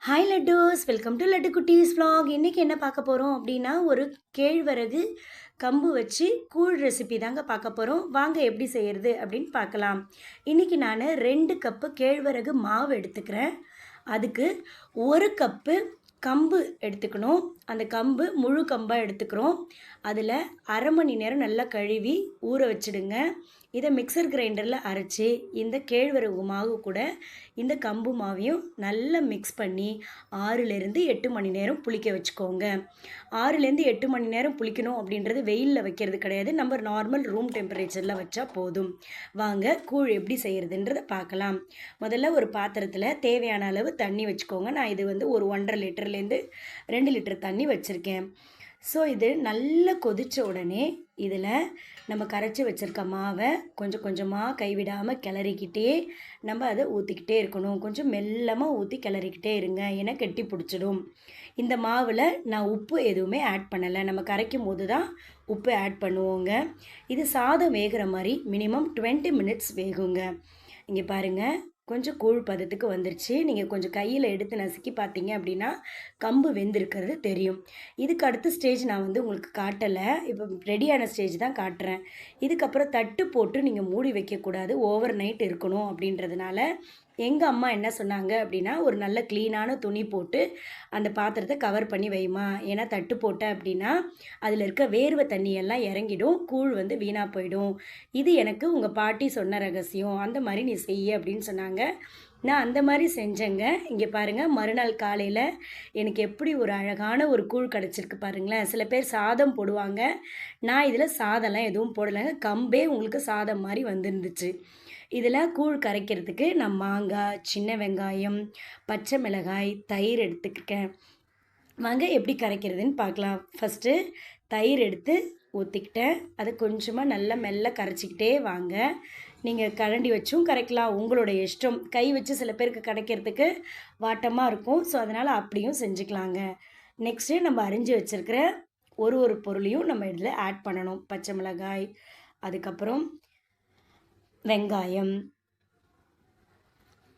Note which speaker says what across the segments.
Speaker 1: Hi லட்டூஸ், welcome to laddu குட்டீஸ் vlog. இன்றைக்கி என்ன பார்க்க போகிறோம் அப்படின்னா, ஒரு கேழ்வரகு கம்பு வச்சு கூழ் ரெசிபி தாங்க பார்க்க போகிறோம். வாங்க எப்படி செய்கிறது அப்படின்னு பார்க்கலாம். இன்றைக்கி நான் 2 கப்பு கேழ்வரகு மாவு எடுத்துக்கிறேன். அதுக்கு 1 கப்பு கம்பு எடுத்துக்கணும். அந்த கம்பு முழு கம்பாக எடுத்துக்கிறோம். அதில் அரை மணி நேரம் நல்லா கழுவி ஊற வச்சுடுங்க. இதை மிக்சர் கிரைண்டரில் அரைச்சி இந்த கேழ்வரகு மாவு கூட இந்த கம்பு மாவையும் நல்லா மிக்ஸ் பண்ணி 6லேருந்து 8 மணி நேரம் புளிக்க வச்சுக்கோங்க. 6லேருந்து 8 மணி நேரம் புளிக்கணும் அப்படின்றது வெயிலில் வைக்கிறது கிடையாது. நம்ம நார்மல் ரூம் டெம்பரேச்சரில் வச்சா போதும். வாங்க கூழ் எப்படி செய்கிறதுன்றதை பார்க்கலாம். முதல்ல ஒரு பாத்திரத்தில் தேவையான அளவு தண்ணி வச்சுக்கோங்க. நான் இது வந்து ஒரு 1.5 லிட்டர்லேருந்து 2 லிட்டர் தண்ணி வச்சுருக்கேன். ஸோ இது நல்லா கொதித்த உடனே இதில் நம்ம கரைச்சி வச்சுருக்க மாவை கொஞ்சம் கொஞ்சமாக கைவிடாமல் கிளறிக்கிட்டே நம்ம அதை ஊற்றிக்கிட்டே இருக்கணும். கொஞ்சம் மெல்லமாக ஊற்றி கிளறிக்கிட்டே இருங்க, ஏன்னா கெட்டி பிடிச்சிடும். இந்த மாவில் நான் உப்பு எதுவுமே ஆட் பண்ணலை. நம்ம கரைக்கும் போது தான் உப்பு ஆட் பண்ணுவோங்க. இது சாதம் வேகிற மாதிரி மினிமம் 20 மினிட்ஸ் வேகுங்க. இங்கே பாருங்கள், கொஞ்சம் கூழ் பதத்துக்கு வந்துருச்சு. நீங்கள் கொஞ்சம் கையில் எடுத்து நசுக்கி பார்த்தீங்க அப்படின்னா கம்பு வெந்திருக்கிறது தெரியும். இதுக்கு அடுத்த ஸ்டேஜ் நான் வந்து உங்களுக்கு காட்டலை. இப்போ ரெடியான ஸ்டேஜ் தான் காட்டுறேன். இதுக்கப்புறம் தட்டு போட்டு நீங்கள் மூடி வைக்கக்கூடாது, ஓவர் நைட் இருக்கணும் அப்படின்றதுனால எங்கள் அம்மா என்ன சொன்னாங்க அப்படின்னா, ஒரு நல்ல க்ளீனான துணி போட்டு அந்த பாத்திரத்தை கவர் பண்ணி வைமா. ஏன்னா தட்டு போட்ட அப்படின்னா அதில் இருக்க வேர்வை தண்ணியெல்லாம் இறங்கிடும், கூழ் வந்து வீணாக போயிடும். இது எனக்கு உங்கள் பாட்டி சொன்ன ரகசியம், அந்த மாதிரி நீ செய்ய அப்படின்னு சொன்னாங்க. நான் அந்த மாதிரி செஞ்சேங்க. இங்கே பாருங்கள், மறுநாள் காலையில் எனக்கு எப்படி ஒரு அழகான ஒரு கூழ் கிடச்சிருக்கு பாருங்களேன். சில பேர் சாதம் போடுவாங்க, நான் இதில் சாதம்லாம் எதுவும் போடலைங்க. கம்பே உங்களுக்கு சாதம் மாதிரி வந்துருந்துச்சு. இதில் கூழ் கரைக்கிறதுக்கு நான் மாங்காய், சின்ன வெங்காயம், பச்சை மிளகாய், தயிர் எடுத்துக்கிட்டேன். வாங்க எப்படி கரைக்கிறதுன்னு பார்க்கலாம். ஃபஸ்ட்டு தயிர் எடுத்து ஊற்றிக்கிட்டேன். அதை கொஞ்சமாக நல்லா மெல்ல கரைச்சிக்கிட்டே வாங்க. நீங்கள் கரண்டி வச்சும் கரைக்கலாம், உங்களோட இஷ்டம். கை வச்சு சில பேருக்கு கரைக்கிறதுக்கு வாட்டமாக இருக்கும், ஸோ அதனால் அப்படியும் செஞ்சுக்கலாங்க. நெக்ஸ்ட்டு நம்ம அரிஞ்சு வச்சுருக்கிற ஒரு பொருளையும் நம்ம இதில் ஆட் பண்ணணும். பச்சை மிளகாய், அதுக்கப்புறம் வெங்காயம்,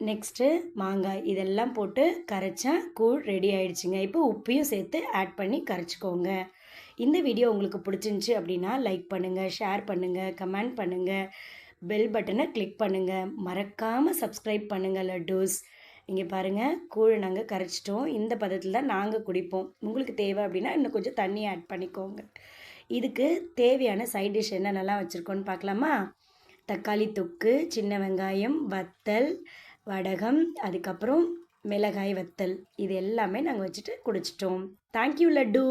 Speaker 1: நெக்ஸ்ட்டு மாங்காய், இதெல்லாம் போட்டு கரைச்சா கூழ் ரெடி ஆகிடுச்சிங்க. இப்போ உப்பையும் சேர்த்து ஆட் பண்ணி கரைச்சிக்கோங்க. இந்த வீடியோ உங்களுக்கு பிடிச்சிருந்துச்சி அப்படின்னா லைக் பண்ணுங்கள், ஷேர் பண்ணுங்கள், கமெண்ட் பண்ணுங்கள், பெல் பட்டனை கிளிக் பண்ணுங்கள். மறக்காமல் சப்ஸ்கிரைப் பண்ணுங்கள் லட்டூஸ். இங்கே பாருங்கள், கூழ் நாங்கள் கரைச்சிட்டோம். இந்த பதத்தில் தான் நாங்கள் குடிப்போம். உங்களுக்கு தேவை அப்படின்னா இன்னும் கொஞ்சம் தண்ணி ஆட் பண்ணிக்கோங்க. இதுக்கு தேவையான சைட் டிஷ் என்னென்னலாம் வச்சுருக்கோன்னு பார்க்கலாமா? தக்காளி தொக்கு, சின்ன வெங்காயம், வத்தல், வடகம், அதுக்கப்புறம் மிளகாய் வத்தல், இது எல்லாமே நாங்கள் வச்சுட்டு குடிச்சிட்டோம். தேங்க்யூ லட்டு.